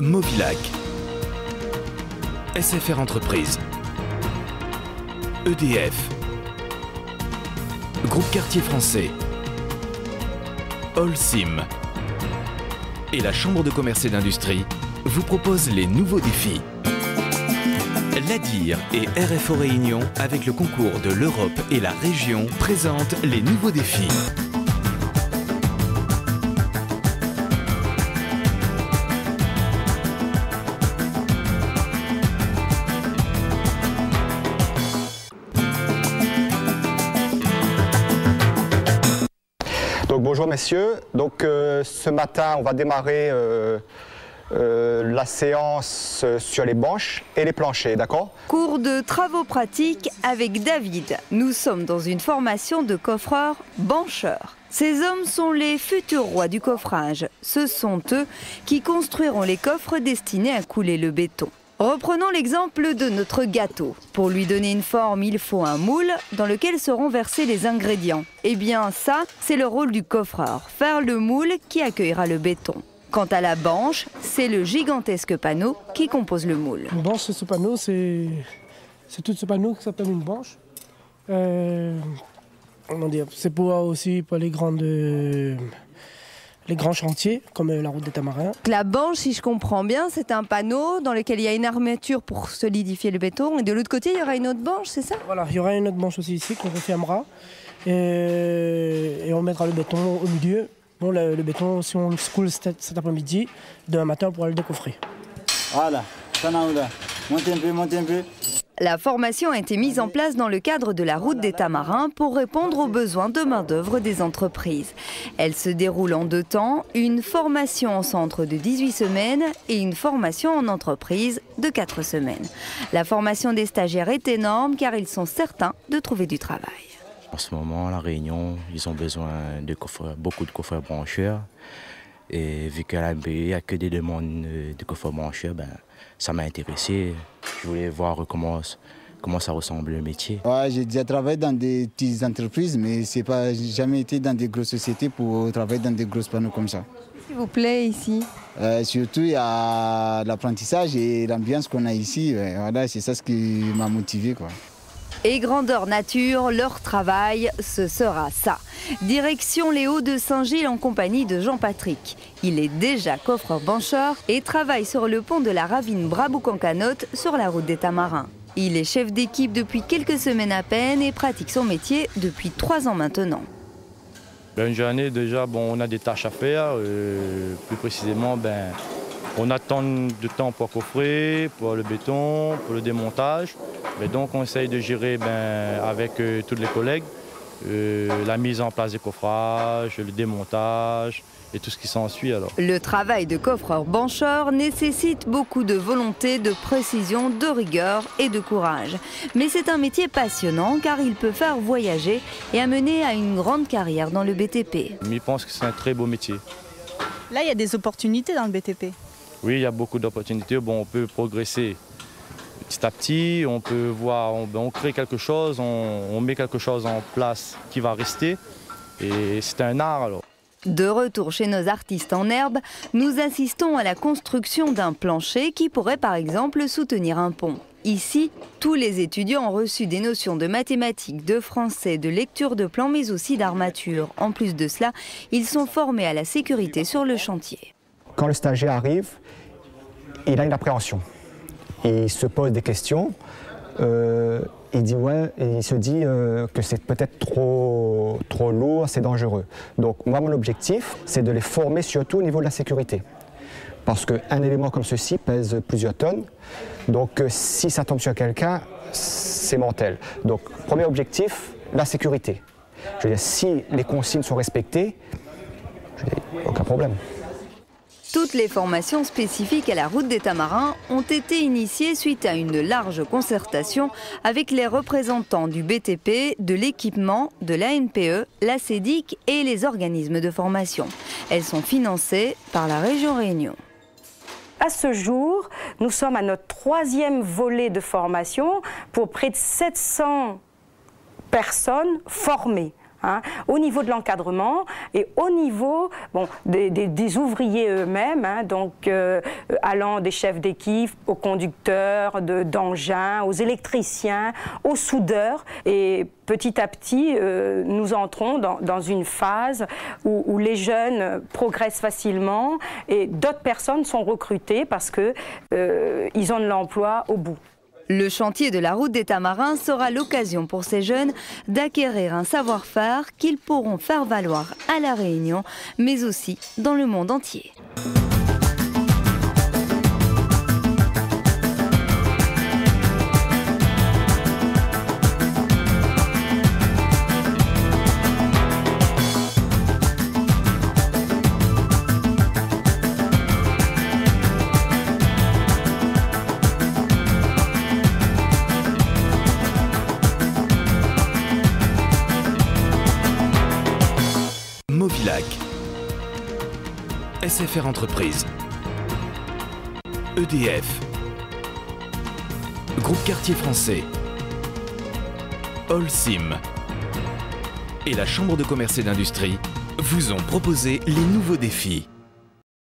Movilac, SFR Entreprises, EDF, Groupe Quartier Français, Holcim et la Chambre de commerce et d'industrie vous proposent les nouveaux défis. L'ADIR et RFO Réunion, avec le concours de l'Europe et la région, présentent les nouveaux défis. Donc bonjour messieurs, ce matin on va démarrer la séance sur les banches et les planchers, d'accord? Cours de travaux pratiques avec David. Nous sommes dans une formation de coffreurs bancheurs. Ces hommes sont les futurs rois du coffrage. Ce sont eux qui construiront les coffres destinés à couler le béton. Reprenons l'exemple de notre gâteau. Pour lui donner une forme, il faut un moule dans lequel seront versés les ingrédients. Eh bien ça, c'est le rôle du coffreur, faire le moule qui accueillera le béton. Quant à la banche, c'est le gigantesque panneau qui compose le moule. Une banche, c'est ce panneau, c'est tout ce panneau qui s'appelle une banche. C'est pour les grands chantiers, comme la route des Tamarins. La banche, si je comprends bien, c'est un panneau dans lequel il y a une armature pour solidifier le béton. Et de l'autre côté, il y aura une autre banche, c'est ça? Voilà, il y aura une autre banche aussi ici qu'on refermera. Et on mettra le béton au milieu. Bon, le béton, si on le coule cet après-midi, demain matin, on pourra le décoffrer. Voilà, montez un peu. La formation a été mise en place dans le cadre de la route des Tamarins pour répondre aux besoins de main-d'œuvre des entreprises. Elle se déroule en 2 temps, une formation en centre de 18 semaines et une formation en entreprise de 4 semaines. La formation des stagiaires est énorme car ils sont certains de trouver du travail. En ce moment, à La Réunion, ils ont besoin de beaucoup de coffreurs brancheurs. Et vu qu'à la MBE, il n'y a que des demandes de coffreurs brancheurs, ça m'a intéressé. Je voulais voir comment ça ressemble le métier. Ouais, j'ai déjà travaillé dans des petites entreprises, mais je n'ai jamais été dans des grosses sociétés pour travailler dans des gros panneaux comme ça. Qu'est-ce qui vous plaît ici? Surtout, il y a l'apprentissage et l'ambiance qu'on a ici. Voilà, c'est ça ce qui m'a motivé, quoi. Et grandeur nature, leur travail, ce sera ça. Direction les Hauts-de-Saint-Gilles en compagnie de Jean-Patrick. Il est déjà coffreur bancheur et travaille sur le pont de la ravine Brabouc-en-Canotte sur la route des Tamarins. Il est chef d'équipe depuis quelques semaines à peine et pratique son métier depuis 3 ans maintenant. Une journée, déjà, on a des tâches à faire. Plus précisément, on attend de temps pour coffrer, pour le béton, pour le démontage. Mais donc on essaye de gérer avec tous les collègues la mise en place des coffrages, le démontage et tout ce qui s'ensuit alors. Le travail de coffreur bancheur nécessite beaucoup de volonté, de précision, de rigueur et de courage. Mais c'est un métier passionnant car il peut faire voyager et amener à une grande carrière dans le BTP. Je pense que c'est un très beau métier. Là, il y a des opportunités dans le BTP. Oui, il y a beaucoup d'opportunités. On peut progresser petit à petit, on peut voir, on crée quelque chose, on met quelque chose en place qui va rester. Et c'est un art alors. De retour chez nos artistes en herbe, nous assistons à la construction d'un plancher qui pourrait par exemple soutenir un pont. Ici, tous les étudiants ont reçu des notions de mathématiques, de français, de lecture de plans, mais aussi d'armature. En plus de cela, ils sont formés à la sécurité sur le chantier. Quand le stagiaire arrive, il a une appréhension. Il se pose des questions, il se dit que c'est peut-être trop lourd, c'est dangereux. Donc moi, mon objectif, c'est de les former surtout au niveau de la sécurité. Parce qu'un élément comme ceci pèse plusieurs tonnes, donc si ça tombe sur quelqu'un, c'est mortel. Donc premier objectif, la sécurité. Je veux dire, si les consignes sont respectées, aucun problème. Toutes les formations spécifiques à la route des Tamarins ont été initiées suite à une large concertation avec les représentants du BTP, de l'équipement, de l'ANPE, la CEDIC et les organismes de formation. Elles sont financées par la région Réunion. À ce jour, nous sommes à notre 3e volet de formation pour près de 700 personnes formées. hein, au niveau de l'encadrement et au niveau des ouvriers eux-mêmes, hein, donc allant des chefs d'équipe aux conducteurs d'engins, aux électriciens, aux soudeurs. Et petit à petit, nous entrons dans une phase où les jeunes progressent facilement et d'autres personnes sont recrutées parce qu'ils ont de l'emploi au bout. Le chantier de la route des Tamarins sera l'occasion pour ces jeunes d'acquérir un savoir-faire qu'ils pourront faire valoir à La Réunion, mais aussi dans le monde entier. Movilac, SFR Entreprises, EDF, Groupe Quartier Français, Holcim et la Chambre de commerce et d'industrie vous ont proposé les nouveaux défis.